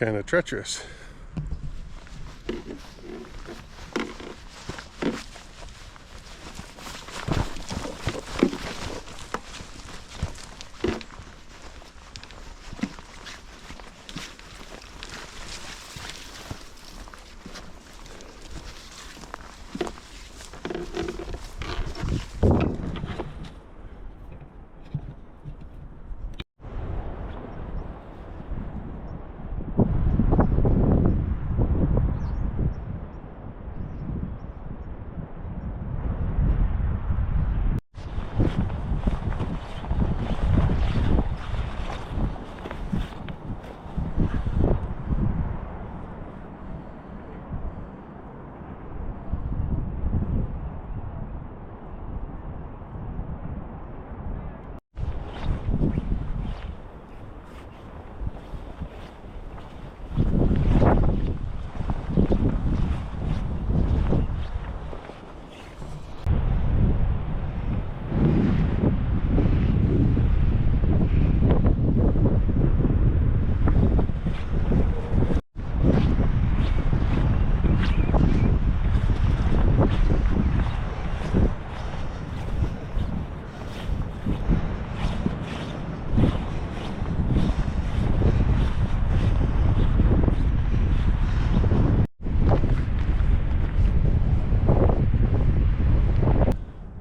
kind of treacherous.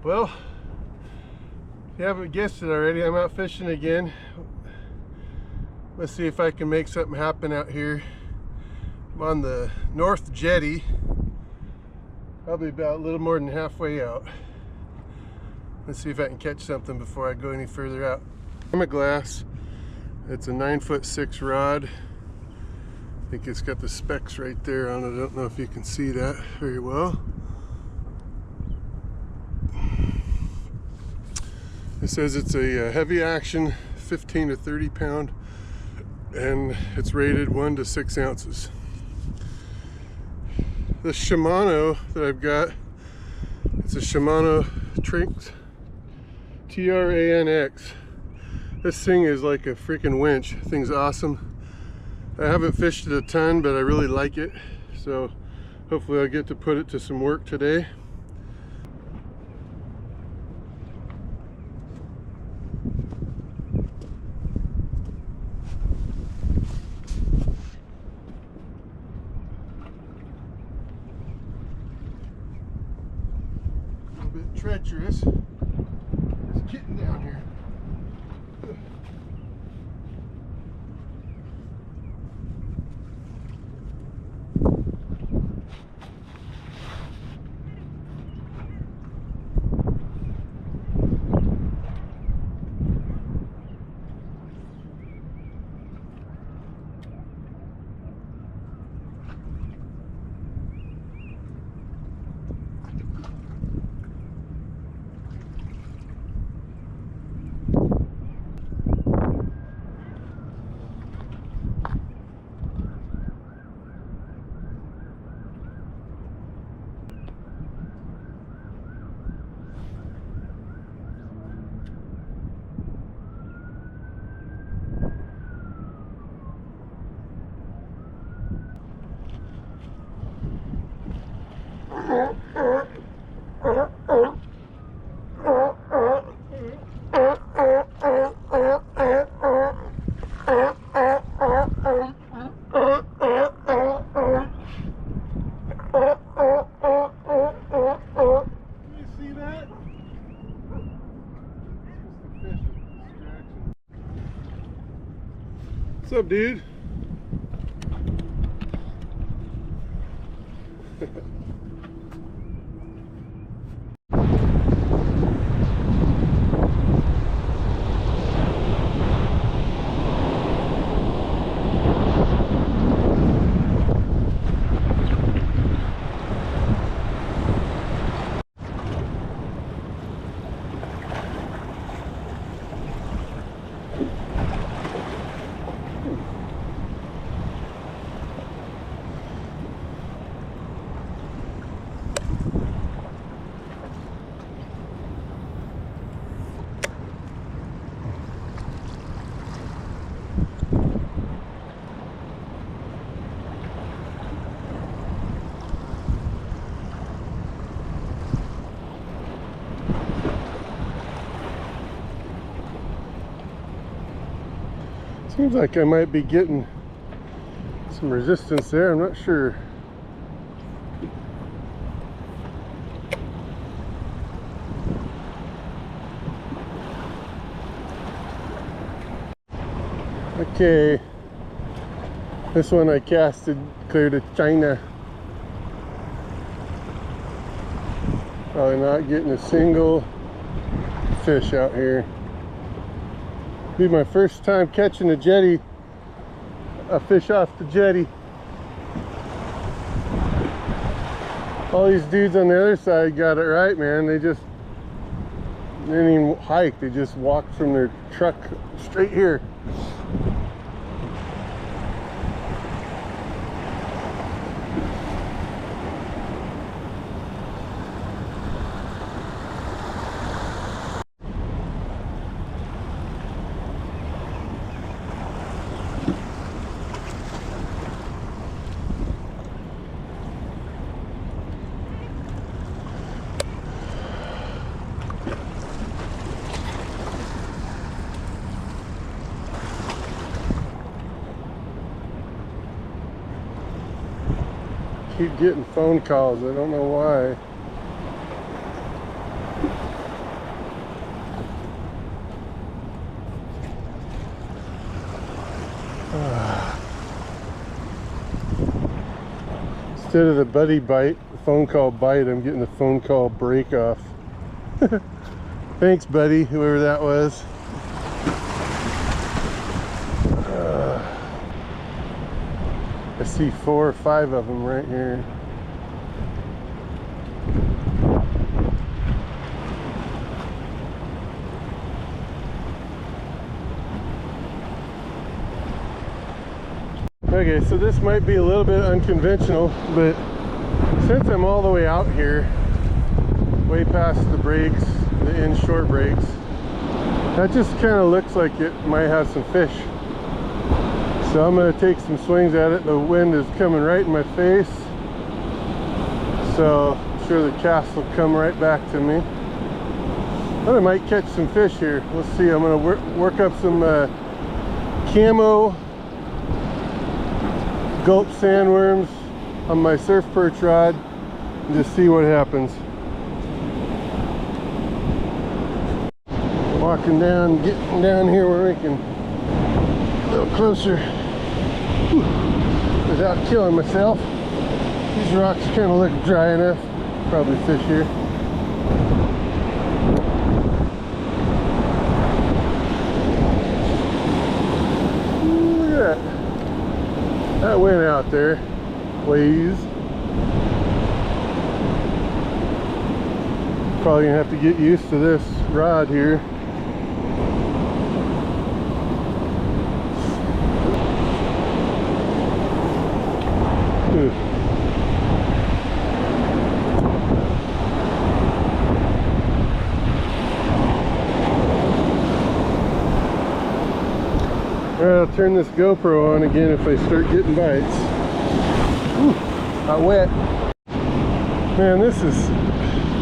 Well, if you haven't guessed it already, I'm out fishing again. Let's see if I can make something happen out here. I'm on the North Jetty, probably about a little more than halfway out. Let's see if I can catch something before I go any further out. I'm a glass. It's a 9'6" rod. I think it's got the specs right there on it. I don't know if you can see that very well. It says it's a heavy action, 15 to 30 pound, and it's rated 1 to 6 ounces. The Shimano that I've got, it's a Shimano Trinx, TRANX. This thing is like a freaking winch. This thing's awesome. I haven't fished it a ton, but I really like it. So hopefully I'll get to put it to some work today. Treacherous. It's getting down here. What's up, dude? Seems like I might be getting some resistance there, I'm not sure. Okay, this one I casted clear to China. Probably not getting a single fish out here. Be my first time catching a jetty, a fish off the jetty. All these dudes on the other side got it right, man. They didn't even hike, they just walked from their truck straight here. Keep getting phone calls, I don't know why. Instead of the buddy bite, the phone call bite, I'm getting the phone call break off. Thanks, buddy, whoever that was. I see 4 or 5 of them right here. Okay, so this might be a little bit unconventional, but since I'm all the way out here, way past the breaks, the inshore breaks, that just kind of looks like it might have some fish. So I'm going to take some swings at it. The wind is coming right in my face, so I'm sure the cast will come right back to me. But I might catch some fish here. We'll see. I'm going to work up some camo gulp sandworms on my surf perch rod and just see what happens. Walking down, getting down here where we can a little closer without killing myself. These rocks kind of look dry enough. Probably fish here. Ooh, look at that. That went out there. Fleas. Probably gonna have to get used to this rod here. Alright, I'll turn this GoPro on again if I start getting bites. Ooh, not wet. Man, this is,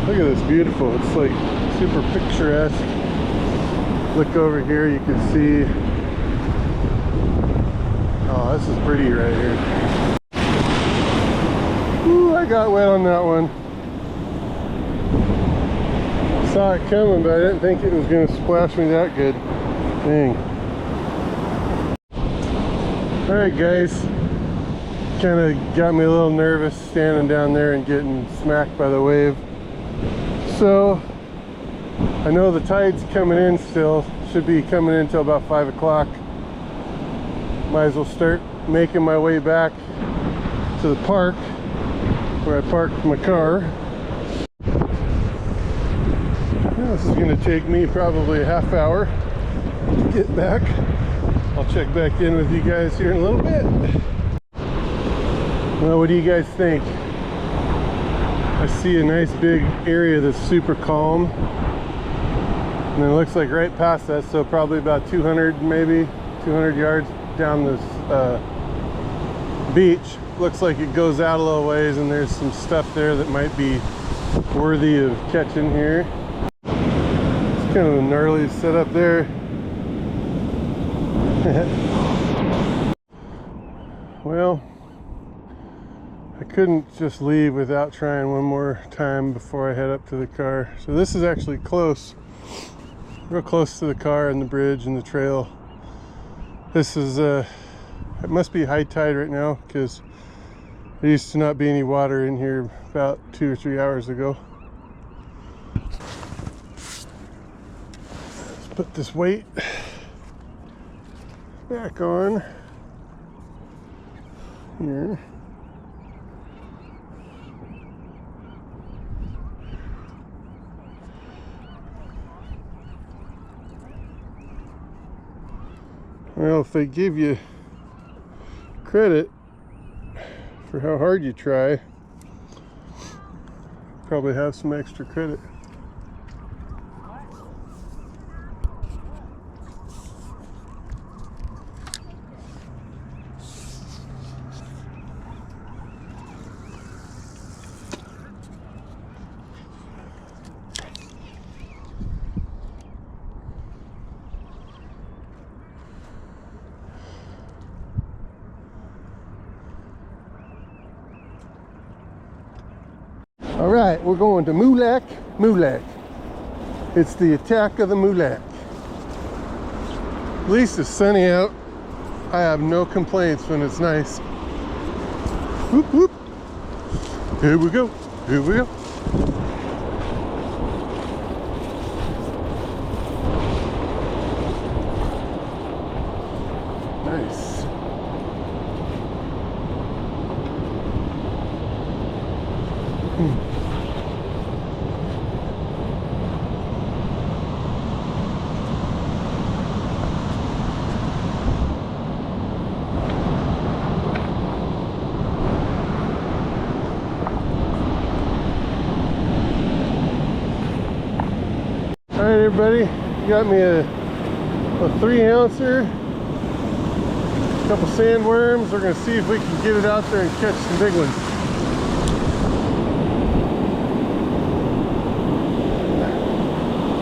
look at this, beautiful. It's like super picturesque. Look over here, you can see. Oh, this is pretty right here. Ooh, I got wet on that one. Saw it coming, but I didn't think it was going to splash me that good. Dang. Alright guys, kind of got me a little nervous standing down there and getting smacked by the wave. So, I know the tide's coming in still, should be coming in until about 5 o'clock. Might as well start making my way back to the park where I parked my car. This is going to take me probably a half hour to get back. I'll check back in with you guys here in a little bit. Well, what do you guys think? I see a nice big area that's super calm. And then it looks like right past that, so probably about 200, maybe 200 yards down this beach. Looks like it goes out a little ways and there's some stuff there that might be worthy of catching here. It's kind of a gnarly setup there. Well, I couldn't just leave without trying one more time before I head up to the car. So this is actually close, real close to the car and the bridge and the trail. This is it must be high tide right now, because there used to not be any water in here about 2 or 3 hours ago. Let's put this weight back on here. Well, if they give you credit for how hard you try, probably have some extra credit. All right, we're going to Moolac. Moolac. It's the attack of the Moolac. At least it's sunny out. I have no complaints when it's nice. Whoop, whoop. Here we go. Here we go. Nice. All right, everybody, got me a 3-ouncer, a couple sandworms. We're gonna see if we can get it out there and catch some big ones.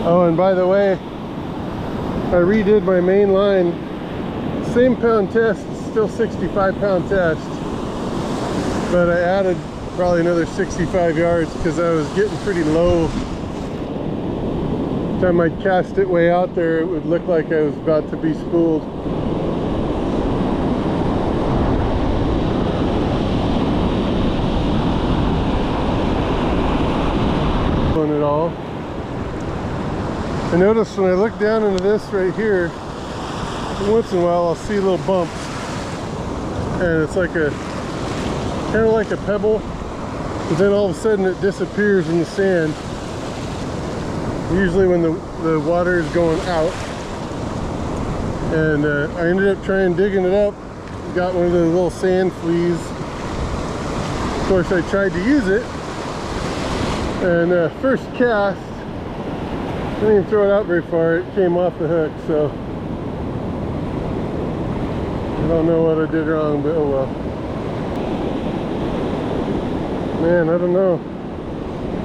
Oh, and by the way, I redid my main line. Same pound test, still 65-pound test, but I added probably another 65 yards because I was getting pretty low. Every time I'd cast it way out there, it would look like I was about to be spooled. It all. I notice when I look down into this right here, once in a while I'll see little bumps, and it's like a kind of like a pebble, but then all of a sudden it disappears in the sand. Usually when the water is going out. And I ended up digging it up, got one of the little sand fleas. Of course I tried to use it, and first cast, I didn't even throw it out very far, it came off the hook, so I don't know what I did wrong, but oh well. Man, I don't know. I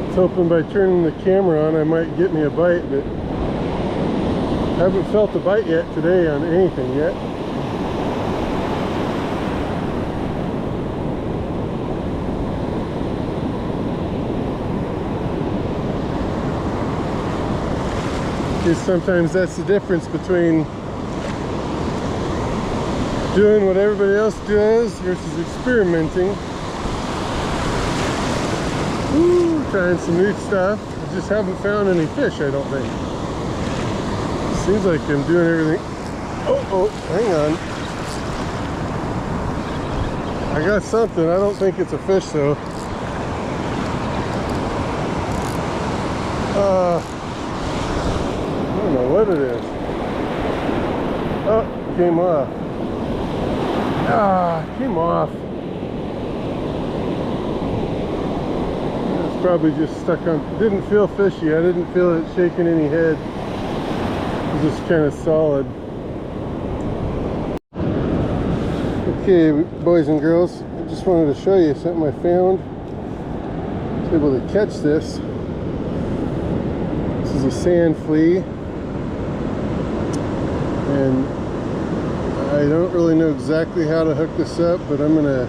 was hoping by turning the camera on I might get me a bite, but I haven't felt a bite yet today on anything yet. Because sometimes that's the difference between doing what everybody else does versus experimenting. Ooh, trying some new stuff. I just haven't found any fish, I don't think. Seems like I'm doing everything. Oh, hang on. I got something. I don't think it's a fish though. I don't know what it is. Oh, it came off. It came off. It's probably just stuck on. It didn't feel fishy. I didn't feel it shaking any head. It was just kind of solid. Okay, boys and girls, I just wanted to show you something I found. I was able to catch this. This is a sand flea, and I don't really know exactly how to hook this up, but I'm gonna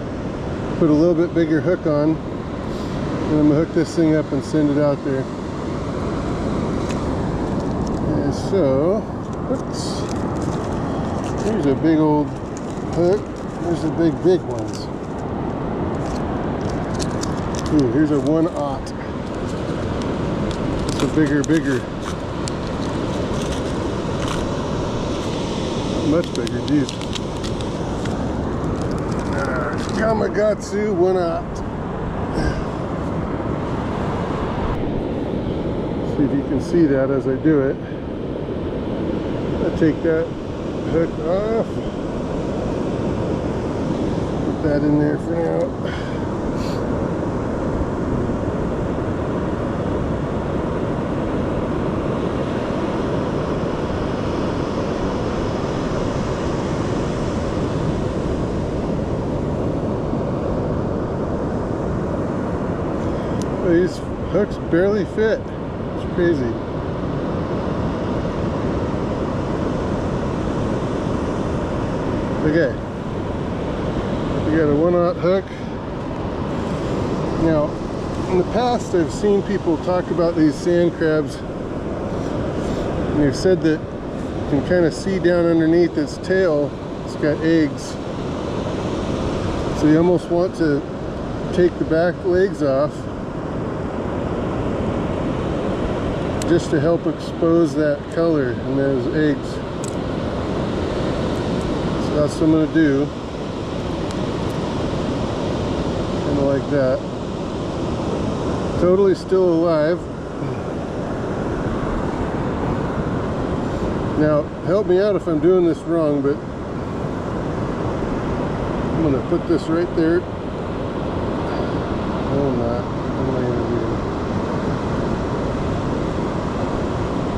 put a little bit bigger hook on, and I'm gonna hook this thing up and send it out there. And so, oops, here's a big old hook. There's the big ones. Ooh, here's a 1/0. It's a bigger. Much bigger, geez. Gamakatsu 1/0. See if you can see that as I do it. I take that hook off. Put that in there for now. These hooks barely fit. It's crazy. Okay. We got a 1/0 hook. Now, in the past I've seen people talk about these sand crabs, and they've said that you can kind of see down underneath its tail, it's got eggs. So you almost want to take the back legs off just to help expose that color in those eggs. So that's what I'm going to do. Kind of like that. Totally still alive. Now, help me out if I'm doing this wrong, but I'm going to put this right there. No, I'm not. What am I going to do?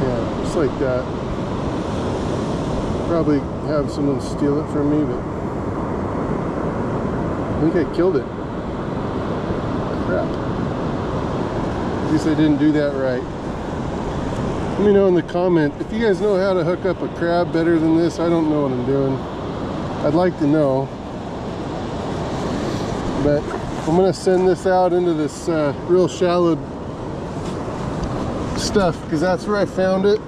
Yeah, just like that. Probably have someone steal it from me, but I think I killed it. Crap. At least I didn't do that right. Let me know in the comment if you guys know how to hook up a crab better than this. I don't know what I'm doing. I'd like to know. But I'm going to send this out into this real shallow stuff because that's where I found it.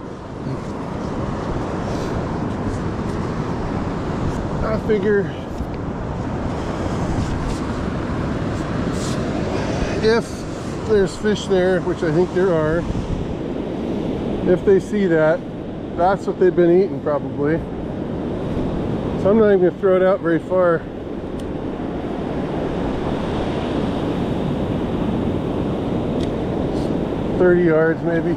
I figure if there's fish there, which I think there are, if they see that, that's what they've been eating probably. So I'm not even going to throw it out very far. It's 30 yards maybe.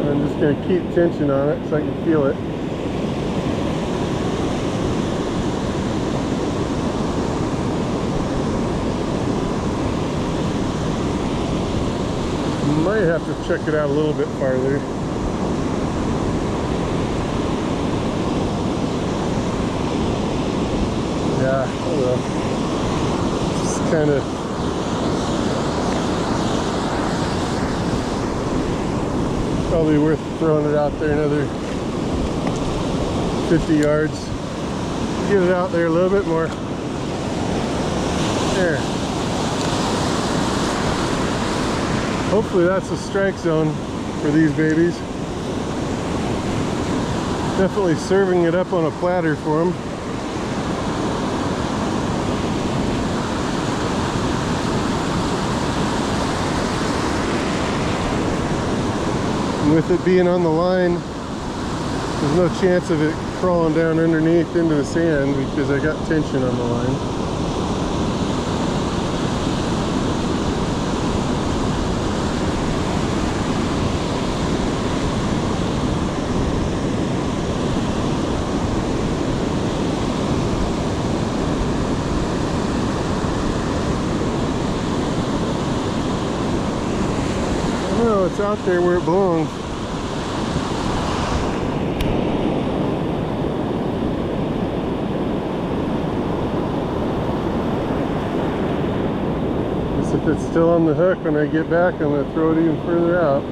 And I'm just going to keep tension on it so I can feel it. Might have to check it out a little bit farther. Yeah, oh well. Just kind of probably worth throwing it out there another 50 yards. Get it out there a little bit more. There. Hopefully that's a strike zone for these babies. Definitely serving it up on a platter for them. And with it being on the line, there's no chance of it crawling down underneath into the sand because I got tension on the line. It's out there where it belongs. If it's still on the hook when I get back, I'm going to throw it even further out.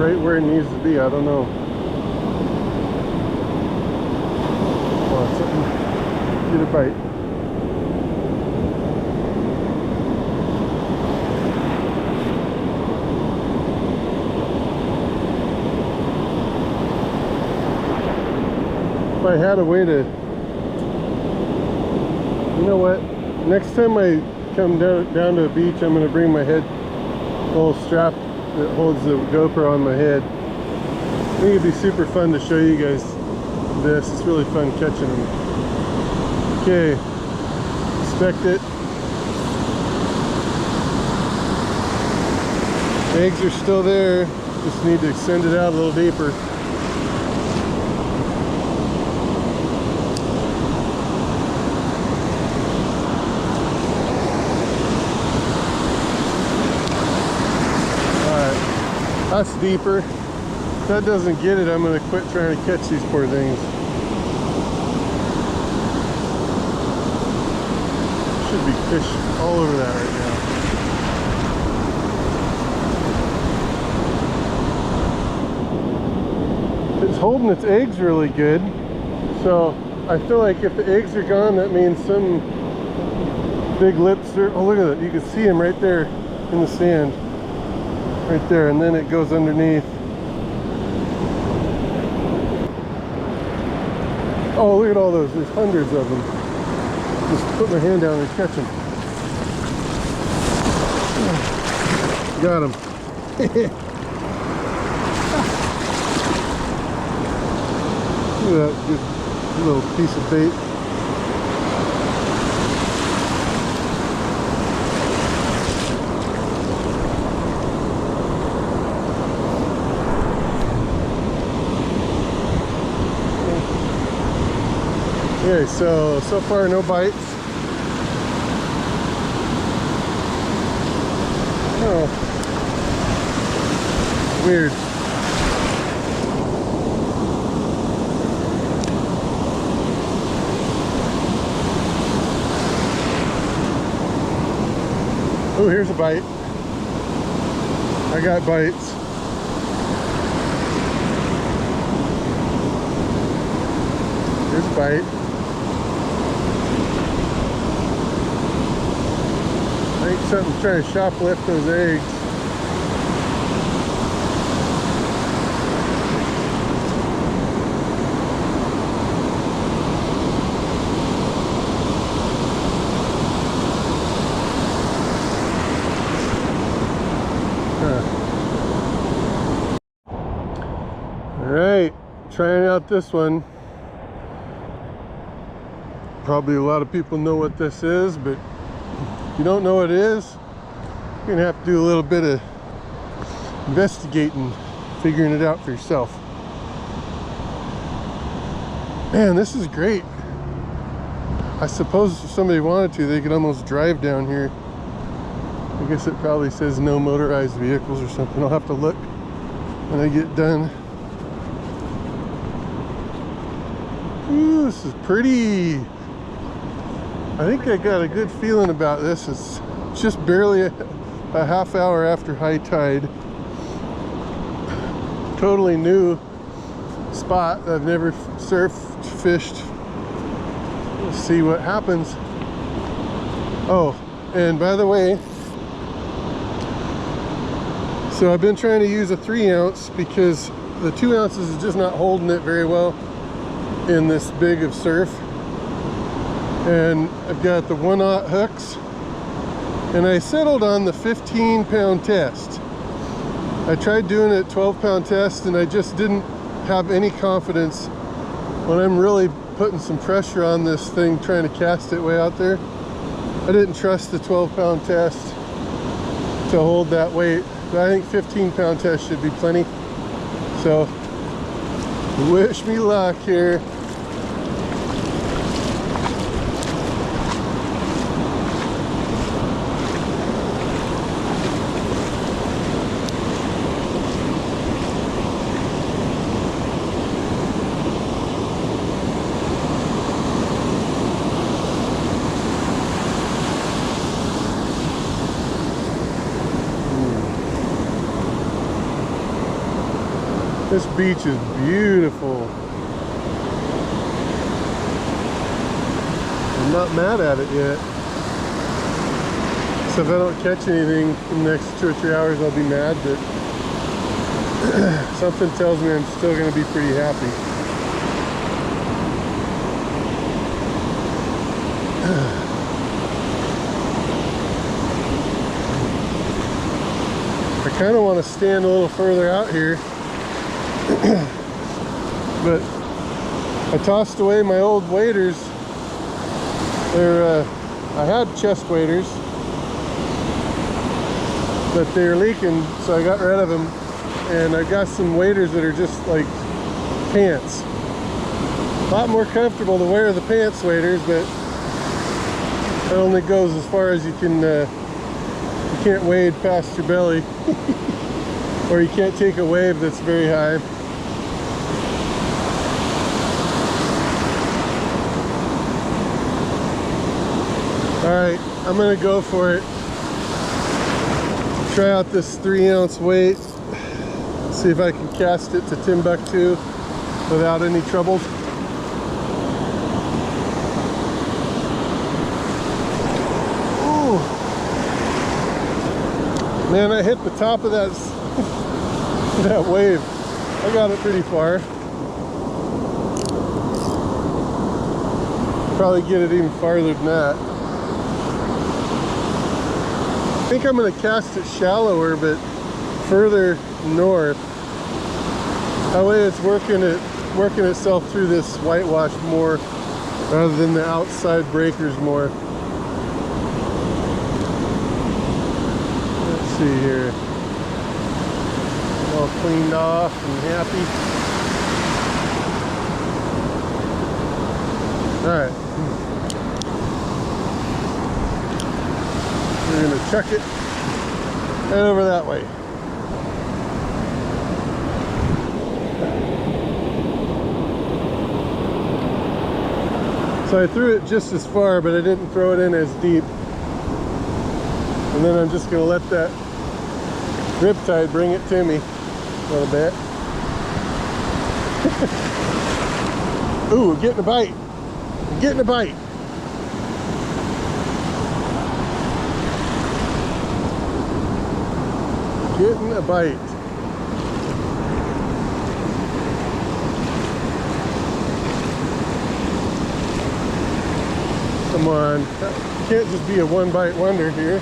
right where it needs to be. I don't know. Oh, something. Get a bite. If I had a way to, you know what? Next time I come down to a beach, I'm going to bring my head little strap that holds the GoPro on my head. I think it'd be super fun to show you guys this. It's really fun catching them. Okay, inspect it. Eggs are still there. Just need to extend it out a little deeper. That's deeper. If that doesn't get it, I'm going to quit trying to catch these poor things. Should be fish all over that right now. It's holding its eggs really good. So I feel like if the eggs are gone, that means some big lips are... Oh, look at that. You can see them right there in the sand. Right there, and then it goes underneath. Oh, look at all those. There's hundreds of them. Just put my hand down and catch them. Got him. Look at that good little piece of bait. Okay, so far no bites. Oh, weird. Oh, here's a bite. I got bites. Here's a bite. I think something's trying to shoplift those eggs. Alright, trying out this one. Probably a lot of people know what this is, but if you don't know what it is, you're gonna have to do a little bit of investigating, figuring it out for yourself. Man, this is great. I suppose if somebody wanted to, they could almost drive down here. I guess it probably says no motorized vehicles or something. I'll have to look when I get done. Ooh, this is pretty. I think I got a good feeling about this. It's just barely a half hour after high tide. Totally new spot. I've never surfed, fished. We'll see what happens. Oh, and by the way, so I've been trying to use a 3-ounce because the 2 ounces is just not holding it very well in this big of surf. And I've got the 1/0 hooks, and I settled on the 15-pound test. I tried doing a 12-pound test, and I just didn't have any confidence when I'm really putting some pressure on this thing, trying to cast it way out there. I didn't trust the 12-pound test to hold that weight, but I think 15-pound test should be plenty. So wish me luck here. This beach is beautiful. I'm not mad at it yet. So if I don't catch anything in the next 2 or 3 hours, I'll be mad, but something tells me I'm still going to be pretty happy. I kind of want to stand a little further out here, but I tossed away my old waders. I had chest waders, but they're leaking, so I got rid of them. And I got some waders that are just like pants. A lot more comfortable to wear the pants waders, but it only goes as far as you can. You can't wade past your belly, or you can't take a wave that's very high. Alright, I'm gonna go for it. Try out this 3-ounce weight. See if I can cast it to Timbuktu without any trouble. Ooh. Man, I hit the top of that that wave. I got it pretty far. Probably get it even farther than that. I think I'm going to cast it shallower, but further north. That way it's working itself through this whitewash more rather than the outside breakers more. Let's see here. All cleaned off and happy. Alright. We're going to chuck it right over that way. So I threw it just as far, but I didn't throw it in as deep. And then I'm just going to let that riptide bring it to me a little bit. Ooh, getting a bite. I'm getting a bite. Getting a bite. Come on. Can't just be a one bite wonder here.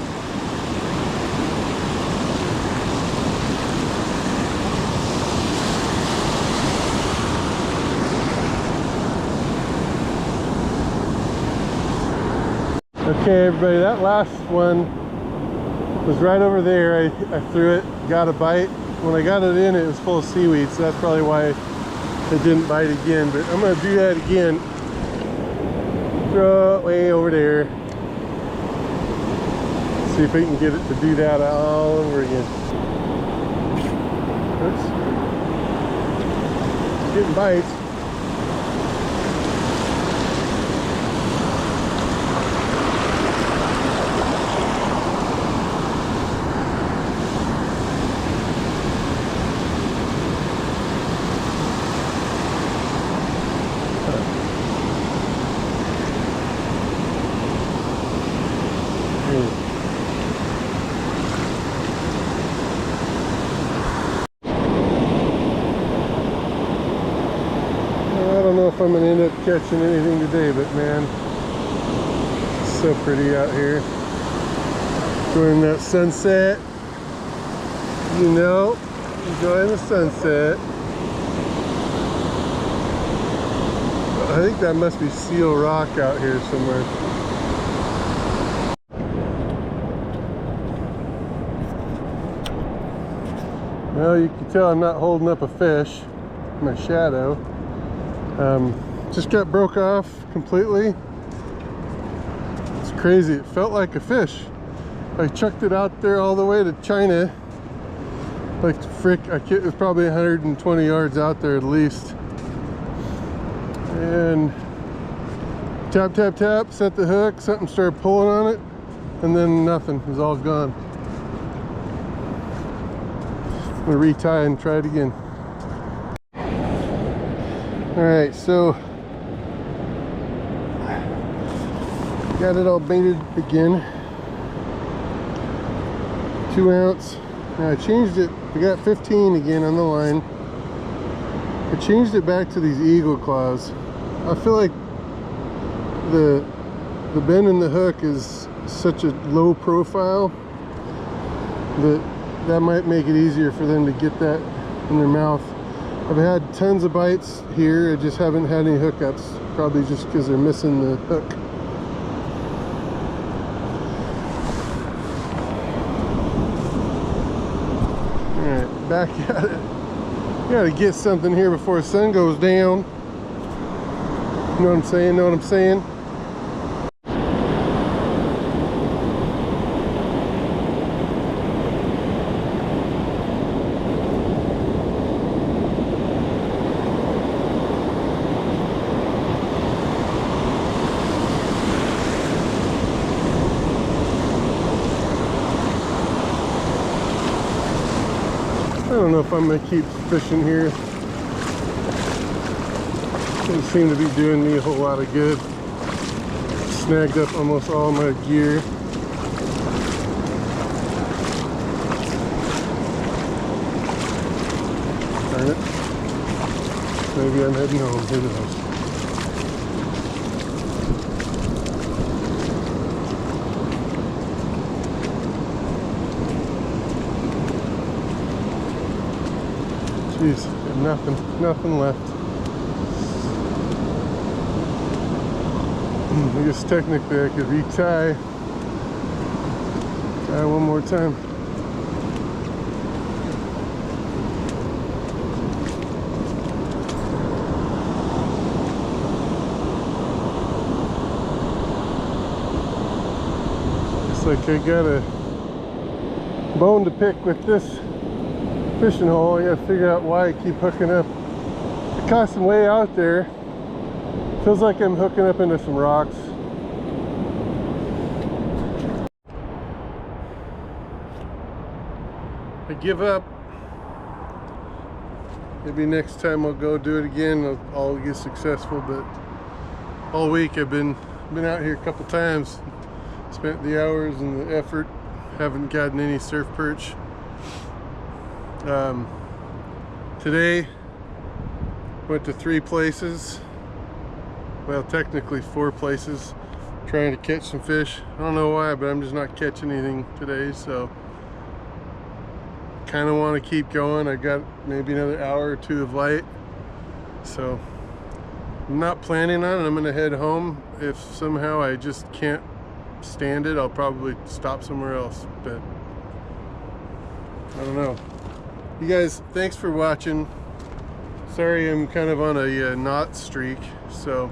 Okay, everybody, that last one was right over there. I threw it, got a bite. When I got it in, it was full of seaweed, so that's probably why it didn't bite again. But I'm going to do that again. Throw it way over there. See if we can get it to do that all over again. Oops. It's getting bites. I don't know if I'm going to end up catching anything today, but man, it's so pretty out here. Enjoying that sunset. You know, enjoying the sunset. I think that must be Seal Rock out here somewhere. Well, you can tell I'm not holding up a fish. My shadow. Just got broke off completely. It's crazy. It felt like a fish. I chucked it out there all the way to China. Like frick, it was probably 120 yards out there at least. And tap, tap, tap, set the hook, something started pulling on it, and then nothing. It was all gone. I'm gonna retie and try it again. Alright, so got it all baited again. 2 ounce. Now I changed it. I got 15 again on the line. I changed it back to these eagle claws. I feel like the bend in the hook is such a low profile that might make it easier for them to get that in their mouth. I've had tons of bites here. I just haven't had any hookups, probably just because they're missing the hook. Alright, back at it. Gotta get something here before the sun goes down. You know what I'm saying? Know what I'm saying? I don't know if I'm going to keep fishing here. Doesn't seem to be doing me a whole lot of good. Snagged up almost all my gear. Darn it. Maybe I'm heading home. Who knows? Jeez, nothing left. I guess technically I could retie. Try one more time. Looks like I got a bone to pick with this fishing hole. I gotta figure out why I keep hooking up. I caught some way out there. Feels like I'm hooking up into some rocks. I give up. Maybe next time I'll go do it again. I'll get successful, but all week I've been out here a couple times. Spent the hours and the effort. Haven't gotten any surf perch. Today went to 3 places, well technically 4 places, trying to catch some fish. I don't know why, but I'm just not catching anything today, so kind of want to keep going. I got maybe another hour or 2 of light, so I'm not planning on it. I'm gonna head home. If somehow I just can't stand it, I'll probably stop somewhere else, but I don't know. You guys, thanks for watching. Sorry I'm kind of on a knot streak, so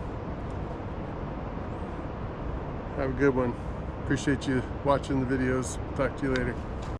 have a good one. Appreciate you watching the videos. Talk to you later.